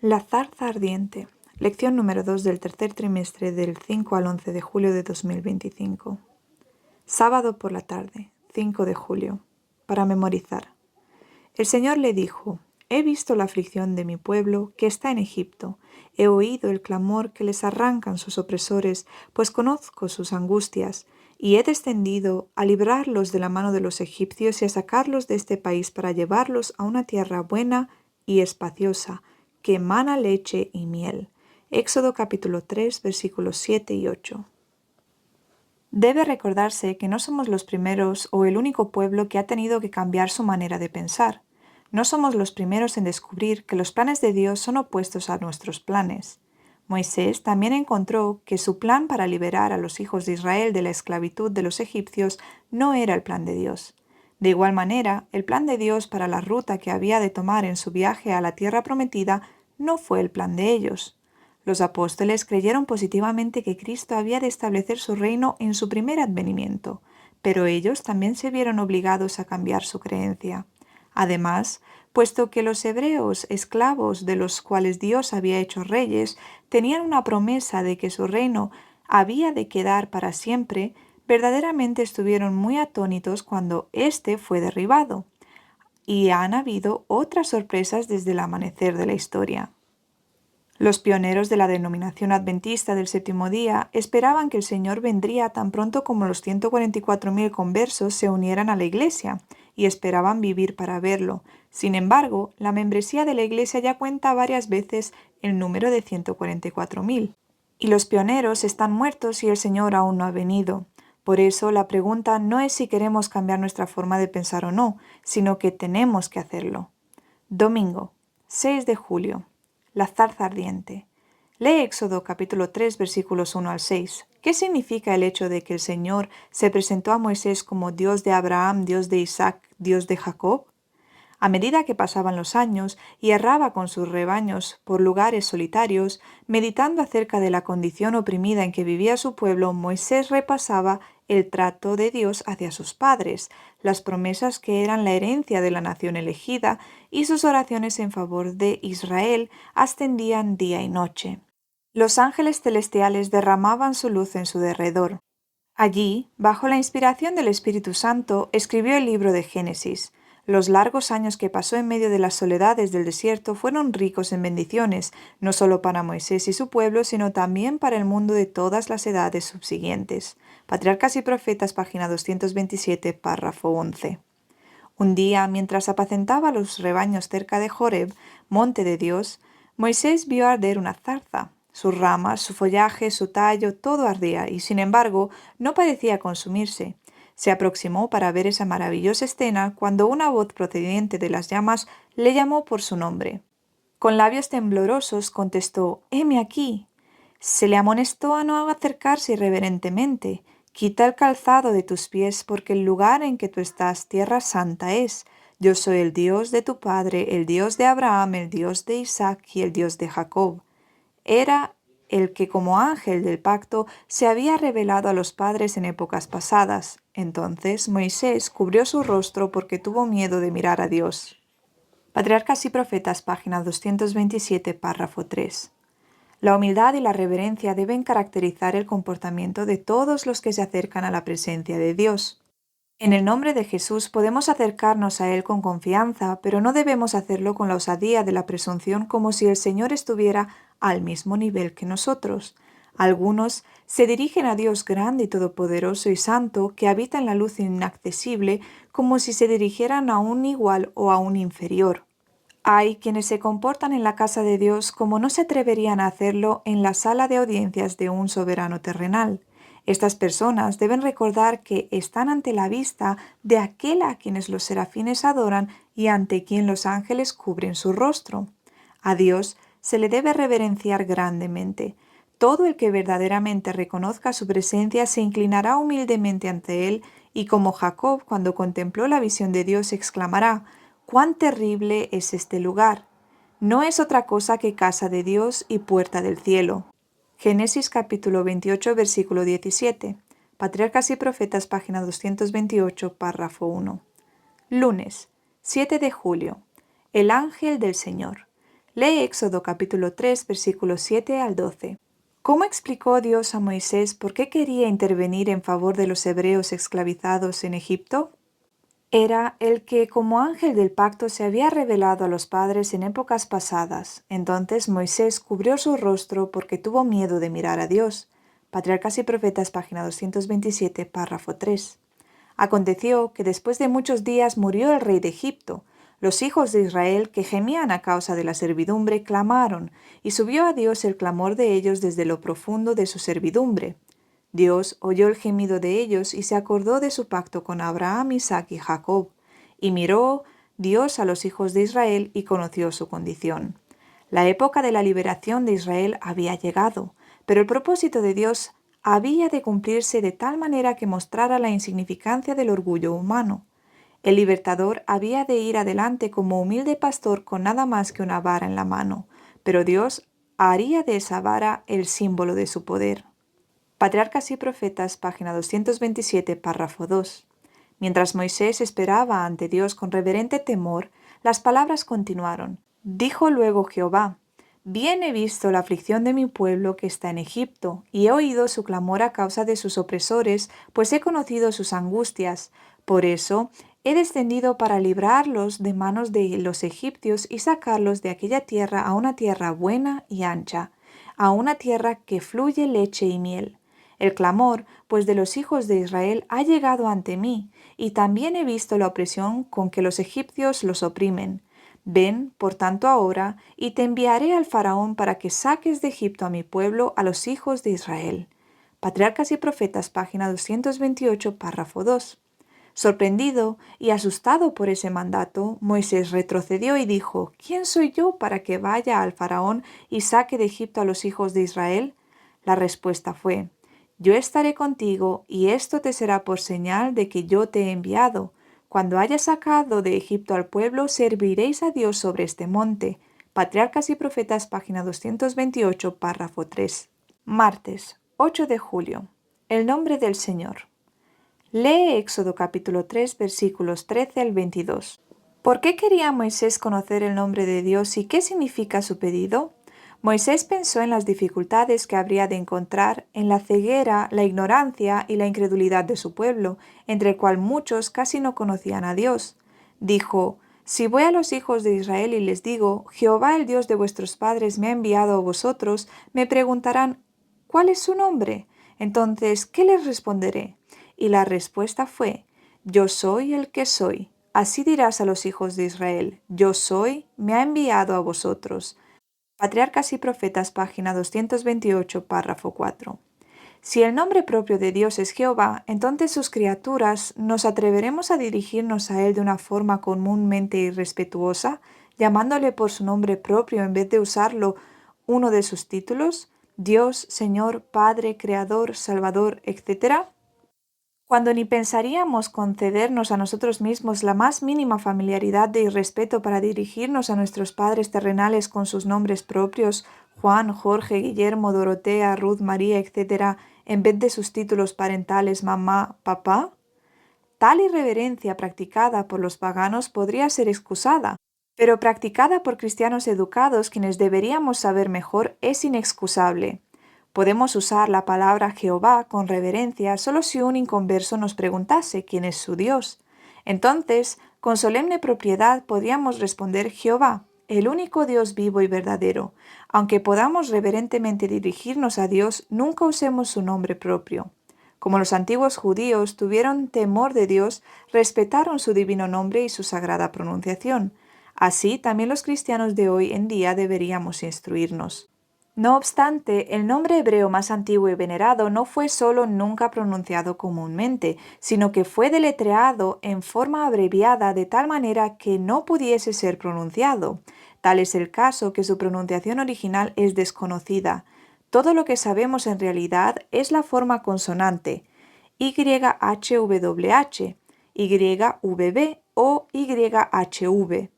La zarza ardiente. Lección número 2 del tercer trimestre del 5 al 11 de julio de 2025. Sábado por la tarde, 5 de julio. Para memorizar. El Señor le dijo: He visto la aflicción de mi pueblo que está en Egipto. He oído el clamor que les arrancan sus opresores, pues conozco sus angustias, y he descendido a librarlos de la mano de los egipcios y a sacarlos de este país para llevarlos a una tierra buena y espaciosa, que emana leche y miel. Éxodo capítulo 3, versículos 7 y 8. Debe recordarse que no somos los primeros o el único pueblo que ha tenido que cambiar su manera de pensar. No somos los primeros en descubrir que los planes de Dios son opuestos a nuestros planes. Moisés también encontró que su plan para liberar a los hijos de Israel de la esclavitud de los egipcios no era el plan de Dios. De igual manera, el plan de Dios para la ruta que había de tomar en su viaje a la tierra prometida no fue el plan de ellos. Los apóstoles creyeron positivamente que Cristo había de establecer su reino en su primer advenimiento, pero ellos también se vieron obligados a cambiar su creencia. Además, puesto que los hebreos, esclavos de los cuales Dios había hecho reyes, tenían una promesa de que su reino había de quedar para siempre, verdaderamente estuvieron muy atónitos cuando éste fue derribado. Y han habido otras sorpresas desde el amanecer de la historia. Los pioneros de la denominación adventista del séptimo día esperaban que el Señor vendría tan pronto como los 144.000 conversos se unieran a la Iglesia, y esperaban vivir para verlo. Sin embargo, la membresía de la Iglesia ya cuenta varias veces el número de 144.000. Y los pioneros están muertos y el Señor aún no ha venido. Por eso la pregunta no es si queremos cambiar nuestra forma de pensar o no, sino que tenemos que hacerlo. Domingo, 6 de julio. La zarza ardiente. Lee Éxodo capítulo 3 versículos 1 al 6. ¿Qué significa el hecho de que el Señor se presentó a Moisés como Dios de Abraham, Dios de Isaac, Dios de Jacob? A medida que pasaban los años y erraba con sus rebaños por lugares solitarios, meditando acerca de la condición oprimida en que vivía su pueblo, Moisés repasaba el trato de Dios hacia sus padres, las promesas que eran la herencia de la nación elegida, y sus oraciones en favor de Israel ascendían día y noche. Los ángeles celestiales derramaban su luz en su derredor. Allí, bajo la inspiración del Espíritu Santo, escribió el libro de Génesis. Los largos años que pasó en medio de las soledades del desierto fueron ricos en bendiciones, no solo para Moisés y su pueblo, sino también para el mundo de todas las edades subsiguientes. Patriarcas y Profetas, página 227, párrafo 11. Un día, mientras apacentaba los rebaños cerca de Joreb, monte de Dios, Moisés vio arder una zarza. Sus ramas, su follaje, su tallo, todo ardía, y sin embargo no parecía consumirse. Se aproximó para ver esa maravillosa escena cuando una voz procedente de las llamas le llamó por su nombre. Con labios temblorosos contestó: «¡Heme aquí!». Se le amonestó a no acercarse irreverentemente. «Quita el calzado de tus pies, porque el lugar en que tú estás, tierra santa es. Yo soy el Dios de tu padre, el Dios de Abraham, el Dios de Isaac y el Dios de Jacob». Era el que como ángel del pacto se había revelado a los padres en épocas pasadas. Entonces Moisés cubrió su rostro porque tuvo miedo de mirar a Dios. Patriarcas y Profetas, página 227, párrafo 3. La humildad y la reverencia deben caracterizar el comportamiento de todos los que se acercan a la presencia de Dios. En el nombre de Jesús podemos acercarnos a Él con confianza, pero no debemos hacerlo con la osadía de la presunción como si el Señor estuviera al mismo nivel que nosotros. Algunos se dirigen a Dios grande y todopoderoso y santo, que habita en la luz inaccesible, como si se dirigieran a un igual o a un inferior. Hay quienes se comportan en la casa de Dios como no se atreverían a hacerlo en la sala de audiencias de un soberano terrenal. Estas personas deben recordar que están ante la vista de aquel a quienes los serafines adoran y ante quien los ángeles cubren su rostro. A Dios se le debe reverenciar grandemente. Todo el que verdaderamente reconozca su presencia se inclinará humildemente ante él, y como Jacob cuando contempló la visión de Dios exclamará: «¡Cuán terrible es este lugar!». No es otra cosa que casa de Dios y puerta del cielo. Génesis capítulo 28, versículo 17. Patriarcas y Profetas, página 228, párrafo 1. Lunes, 7 de julio. El ángel del Señor. Lee Éxodo capítulo 3, versículos 7 al 12. ¿Cómo explicó Dios a Moisés por qué quería intervenir en favor de los hebreos esclavizados en Egipto? Era el que como ángel del pacto se había revelado a los padres en épocas pasadas. Entonces Moisés cubrió su rostro porque tuvo miedo de mirar a Dios. Patriarcas y Profetas, página 227, párrafo 3. Aconteció que después de muchos días murió el rey de Egipto. Los hijos de Israel, que gemían a causa de la servidumbre, clamaron, y subió a Dios el clamor de ellos desde lo profundo de su servidumbre. Dios oyó el gemido de ellos y se acordó de su pacto con Abraham, Isaac y Jacob, y miró Dios a los hijos de Israel y conoció su condición. La época de la liberación de Israel había llegado, pero el propósito de Dios había de cumplirse de tal manera que mostrara la insignificancia del orgullo humano. El libertador había de ir adelante como humilde pastor con nada más que una vara en la mano, pero Dios haría de esa vara el símbolo de su poder. Patriarcas y Profetas, página 227, párrafo 2. Mientras Moisés esperaba ante Dios con reverente temor, las palabras continuaron. Dijo luego Jehová: Bien he visto la aflicción de mi pueblo que está en Egipto, y he oído su clamor a causa de sus opresores, pues he conocido sus angustias. Por eso he descendido para librarlos de manos de los egipcios y sacarlos de aquella tierra a una tierra buena y ancha, a una tierra que fluye leche y miel. El clamor, pues, de los hijos de Israel ha llegado ante mí, y también he visto la opresión con que los egipcios los oprimen. Ven, por tanto, ahora, y te enviaré al faraón para que saques de Egipto a mi pueblo, a los hijos de Israel. Patriarcas y Profetas, página 228, párrafo 2. Sorprendido y asustado por ese mandato, Moisés retrocedió y dijo: ¿Quién soy yo para que vaya al faraón y saque de Egipto a los hijos de Israel? La respuesta fue: Yo estaré contigo, y esto te será por señal de que yo te he enviado. Cuando hayas sacado de Egipto al pueblo, serviréis a Dios sobre este monte. Patriarcas y Profetas, página 228, párrafo 3. Martes, 8 de julio. El nombre del Señor. Lee Éxodo capítulo 3, versículos 13 al 22. ¿Por qué quería Moisés conocer el nombre de Dios y qué significa su pedido? Moisés pensó en las dificultades que habría de encontrar, en la ceguera, la ignorancia y la incredulidad de su pueblo, entre el cual muchos casi no conocían a Dios. Dijo: Si voy a los hijos de Israel y les digo: Jehová el Dios de vuestros padres me ha enviado a vosotros, me preguntarán: ¿cuál es su nombre? Entonces, ¿qué les responderé? Y la respuesta fue: Yo soy el que soy. Así dirás a los hijos de Israel: Yo soy, me ha enviado a vosotros. Patriarcas y Profetas, página 228, párrafo 4. Si el nombre propio de Dios es Jehová, entonces sus criaturas, ¿nos atreveremos a dirigirnos a Él de una forma comúnmente irrespetuosa, llamándole por su nombre propio en vez de usarlo uno de sus títulos? Dios, Señor, Padre, Creador, Salvador, etc. Cuando ni pensaríamos concedernos a nosotros mismos la más mínima familiaridad y respeto para dirigirnos a nuestros padres terrenales con sus nombres propios, Juan, Jorge, Guillermo, Dorotea, Ruth, María, etc., en vez de sus títulos parentales mamá, papá. Tal irreverencia practicada por los paganos podría ser excusada, pero practicada por cristianos educados, quienes deberíamos saber mejor, es inexcusable. Podemos usar la palabra Jehová con reverencia solo si un inconverso nos preguntase quién es su Dios. Entonces, con solemne propiedad podríamos responder: Jehová, el único Dios vivo y verdadero. Aunque podamos reverentemente dirigirnos a Dios, nunca usemos su nombre propio. Como los antiguos judíos tuvieron temor de Dios, respetaron su divino nombre y su sagrada pronunciación. Así también los cristianos de hoy en día deberíamos instruirnos. No obstante, el nombre hebreo más antiguo y venerado no fue solo nunca pronunciado comúnmente, sino que fue deletreado en forma abreviada de tal manera que no pudiese ser pronunciado. Tal es el caso que su pronunciación original es desconocida. Todo lo que sabemos en realidad es la forma consonante YHWH, YVB o YHV.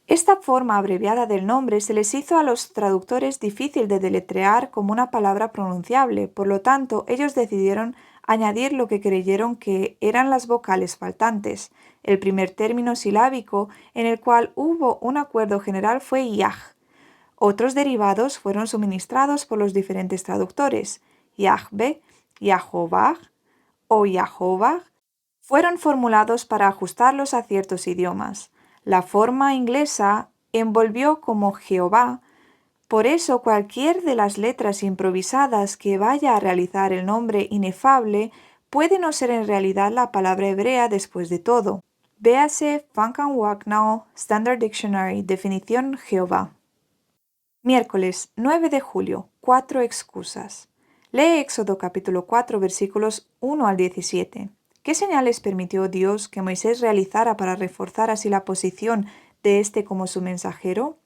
Esta forma abreviada del nombre se les hizo a los traductores difícil de deletrear como una palabra pronunciable, por lo tanto ellos decidieron añadir lo que creyeron que eran las vocales faltantes. El primer término silábico en el cual hubo un acuerdo general fue Yaj. Otros derivados fueron suministrados por los diferentes traductores. Yahvé, Yahová o Yahová fueron formulados para ajustarlos a ciertos idiomas. La forma inglesa envolvió como Jehová. Por eso cualquier de las letras improvisadas que vaya a realizar el nombre inefable puede no ser en realidad la palabra hebrea después de todo. Véase Funk and Wagnall Standard Dictionary, definición Jehová. Miércoles 9 de julio. 4 excusas. Lee Éxodo capítulo 4 versículos 1 al 17. ¿Qué señales permitió Dios que Moisés realizara para reforzar así la posición de éste como su mensajero?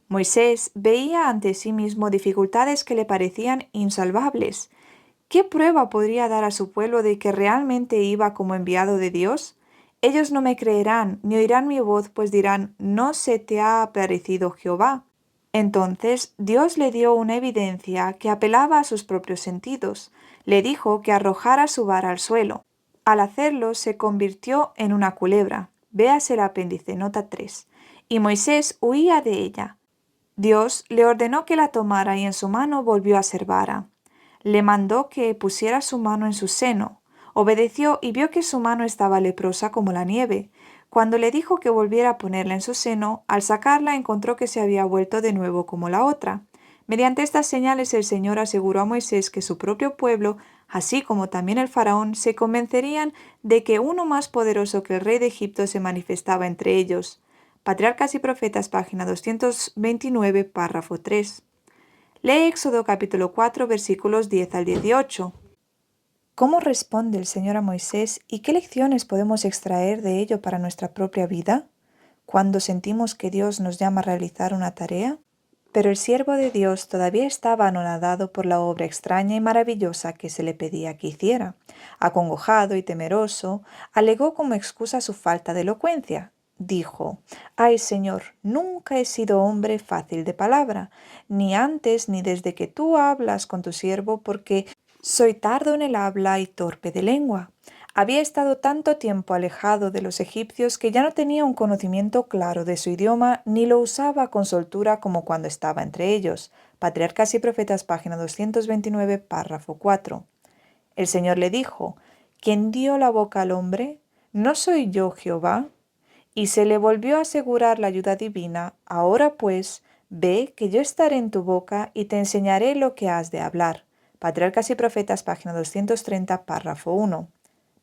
Moisés veía ante sí mismo dificultades que le parecían insalvables. ¿Qué prueba podría dar a su pueblo de que realmente iba como enviado de Dios? Ellos no me creerán, ni oirán mi voz, pues dirán, ¿no se te ha aparecido Jehová? Entonces Dios le dio una evidencia que apelaba a sus propios sentidos. Le dijo que arrojara su vara al suelo. Al hacerlo se convirtió en una culebra. Véase el apéndice, nota 3. Y Moisés huía de ella. Dios le ordenó que la tomara y en su mano volvió a ser vara. Le mandó que pusiera su mano en su seno. Obedeció y vio que su mano estaba leprosa como la nieve. Cuando le dijo que volviera a ponerla en su seno, al sacarla encontró que se había vuelto de nuevo como la otra. Mediante estas señales el Señor aseguró a Moisés que su propio pueblo, así como también el faraón, se convencerían de que uno más poderoso que el rey de Egipto se manifestaba entre ellos. Patriarcas y Profetas, página 229, párrafo 3. Lee Éxodo capítulo 4, versículos 10 al 18. ¿Cómo responde el Señor a Moisés y qué lecciones podemos extraer de ello para nuestra propia vida? Cuando sentimos que Dios nos llama a realizar una tarea. Pero el siervo de Dios todavía estaba anonadado por la obra extraña y maravillosa que se le pedía que hiciera. Acongojado y temeroso, alegó como excusa su falta de elocuencia. Dijo, «Ay, Señor, nunca he sido hombre fácil de palabra, ni antes ni desde que tú hablas con tu siervo, porque soy tardo en el habla y torpe de lengua». Había estado tanto tiempo alejado de los egipcios que ya no tenía un conocimiento claro de su idioma ni lo usaba con soltura como cuando estaba entre ellos. Patriarcas y Profetas, página 229, párrafo 4. El Señor le dijo, ¿quién dio la boca al hombre? ¿No soy yo Jehová? Y se le volvió a asegurar la ayuda divina. Ahora pues, ve que yo estaré en tu boca y te enseñaré lo que has de hablar. Patriarcas y Profetas, página 230, párrafo 1.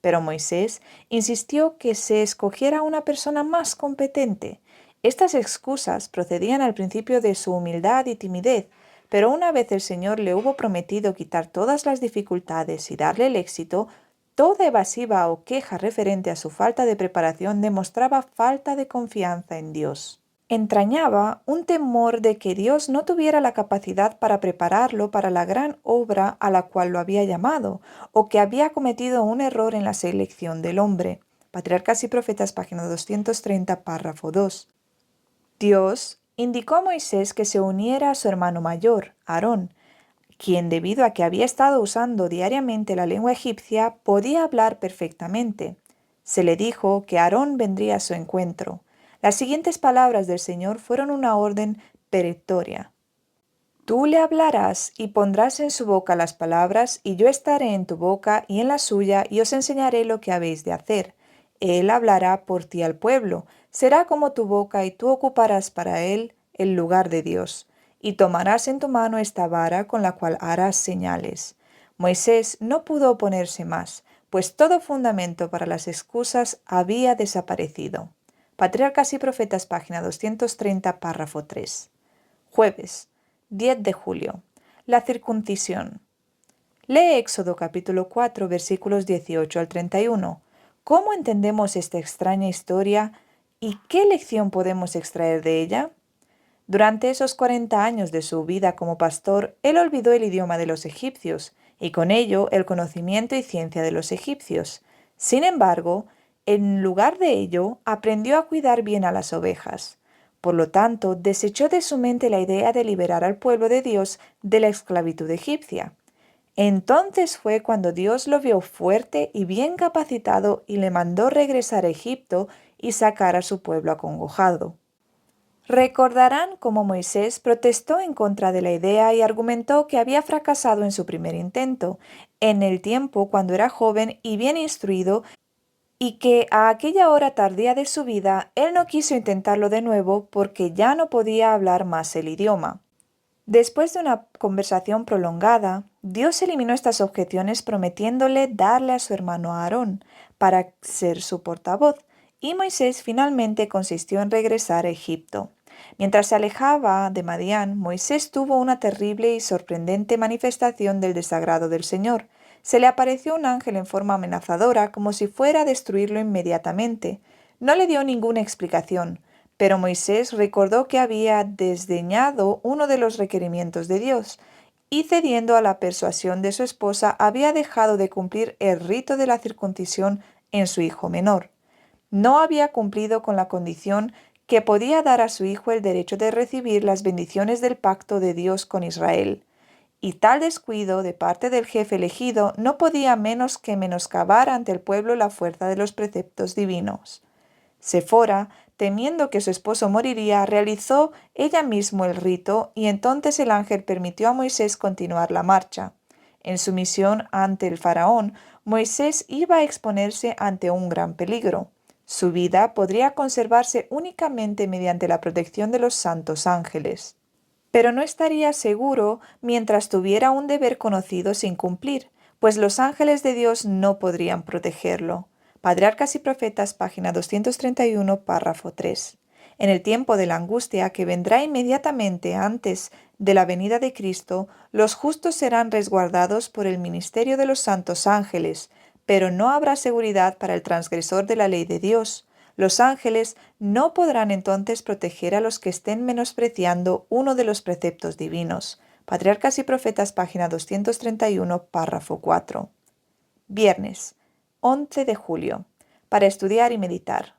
Pero Moisés insistió que se escogiera una persona más competente. Estas excusas procedían al principio de su humildad y timidez, pero una vez el Señor le hubo prometido quitar todas las dificultades y darle el éxito, toda evasiva o queja referente a su falta de preparación demostraba falta de confianza en Dios. Entrañaba un temor de que Dios no tuviera la capacidad para prepararlo para la gran obra a la cual lo había llamado, o que había cometido un error en la selección del hombre. Patriarcas y Profetas, página 230, párrafo 2. Dios indicó a Moisés que se uniera a su hermano mayor, Aarón, quien, debido a que había estado usando diariamente la lengua egipcia, podía hablar perfectamente. Se le dijo que Aarón vendría a su encuentro. Las siguientes palabras del Señor fueron una orden perentoria. Tú le hablarás y pondrás en su boca las palabras, y yo estaré en tu boca y en la suya, y os enseñaré lo que habéis de hacer. Él hablará por ti al pueblo, será como tu boca, y tú ocuparás para él el lugar de Dios. Y tomarás en tu mano esta vara con la cual harás señales. Moisés no pudo oponerse más, pues todo fundamento para las excusas había desaparecido. Patriarcas y Profetas, página 230, párrafo 3. Jueves, 10 de julio. La circuncisión. Lee Éxodo capítulo 4, versículos 18 al 31. ¿Cómo entendemos esta extraña historia y qué lección podemos extraer de ella? Durante esos 40 años de su vida como pastor, él olvidó el idioma de los egipcios y con ello el conocimiento y ciencia de los egipcios. Sin embargo, en lugar de ello, aprendió a cuidar bien a las ovejas. Por lo tanto, desechó de su mente la idea de liberar al pueblo de Dios de la esclavitud egipcia. Entonces fue cuando Dios lo vio fuerte y bien capacitado y le mandó regresar a Egipto y sacar a su pueblo acongojado. Recordarán cómo Moisés protestó en contra de la idea y argumentó que había fracasado en su primer intento, en el tiempo cuando era joven y bien instruido, y que a aquella hora tardía de su vida él no quiso intentarlo de nuevo porque ya no podía hablar más el idioma. Después de una conversación prolongada, Dios eliminó estas objeciones prometiéndole darle a su hermano Aarón para ser su portavoz, y Moisés finalmente consistió en regresar a Egipto. Mientras se alejaba de Madián, Moisés tuvo una terrible y sorprendente manifestación del desagrado del Señor. Se le apareció un ángel en forma amenazadora como si fuera a destruirlo inmediatamente. No le dio ninguna explicación. Pero Moisés recordó que había desdeñado uno de los requerimientos de Dios, y cediendo a la persuasión de su esposa había dejado de cumplir el rito de la circuncisión en su hijo menor. No había cumplido con la condición que podía dar a su hijo el derecho de recibir las bendiciones del pacto de Dios con Israel. Y tal descuido de parte del jefe elegido no podía menos que menoscabar ante el pueblo la fuerza de los preceptos divinos. Sefora, temiendo que su esposo moriría, realizó ella misma el rito y entonces el ángel permitió a Moisés continuar la marcha. En su misión ante el faraón, Moisés iba a exponerse ante un gran peligro. Su vida podría conservarse únicamente mediante la protección de los santos ángeles. Pero no estaría seguro mientras tuviera un deber conocido sin cumplir, pues los ángeles de Dios no podrían protegerlo. Patriarcas y Profetas, página 231, párrafo 3. En el tiempo de la angustia que vendrá inmediatamente antes de la venida de Cristo, los justos serán resguardados por el ministerio de los santos ángeles, pero no habrá seguridad para el transgresor de la ley de Dios. Los ángeles no podrán entonces proteger a los que estén menospreciando uno de los preceptos divinos. Patriarcas y Profetas, página 231, párrafo 4. Viernes, 11 de julio. Para estudiar y meditar.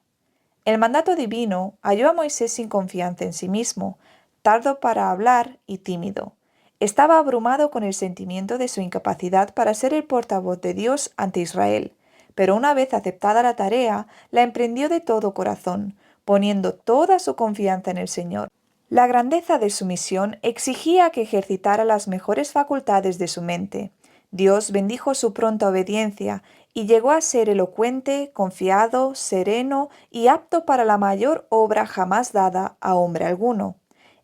El mandato divino halló a Moisés sin confianza en sí mismo, tardo para hablar y tímido. Estaba abrumado con el sentimiento de su incapacidad para ser el portavoz de Dios ante Israel, pero una vez aceptada la tarea, la emprendió de todo corazón, poniendo toda su confianza en el Señor. La grandeza de su misión exigía que ejercitara las mejores facultades de su mente. Dios bendijo su pronta obediencia y llegó a ser elocuente, confiado, sereno y apto para la mayor obra jamás dada a hombre alguno.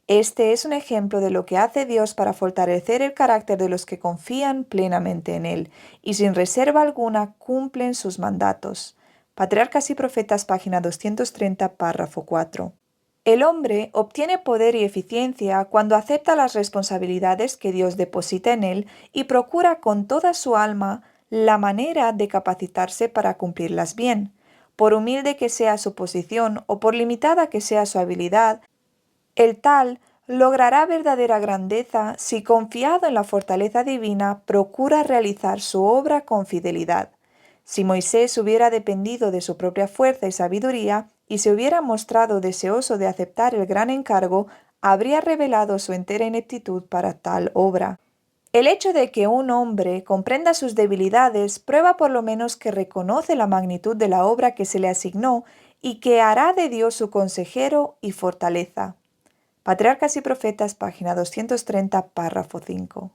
Este es un ejemplo de lo que hace Dios para fortalecer el carácter de los que confían plenamente en Él y sin reserva alguna cumplen sus mandatos. Patriarcas y Profetas, página 230, párrafo 4. El hombre obtiene poder y eficiencia cuando acepta las responsabilidades que Dios deposita en él y procura con toda su alma la manera de capacitarse para cumplirlas bien. Por humilde que sea su posición o por limitada que sea su habilidad, el tal logrará verdadera grandeza si, confiado en la fortaleza divina, procura realizar su obra con fidelidad. Si Moisés hubiera dependido de su propia fuerza y sabiduría y se hubiera mostrado deseoso de aceptar el gran encargo, habría revelado su entera ineptitud para tal obra. El hecho de que un hombre comprenda sus debilidades prueba por lo menos que reconoce la magnitud de la obra que se le asignó y que hará de Dios su consejero y fortaleza. Patriarcas y Profetas, página 230, párrafo 5.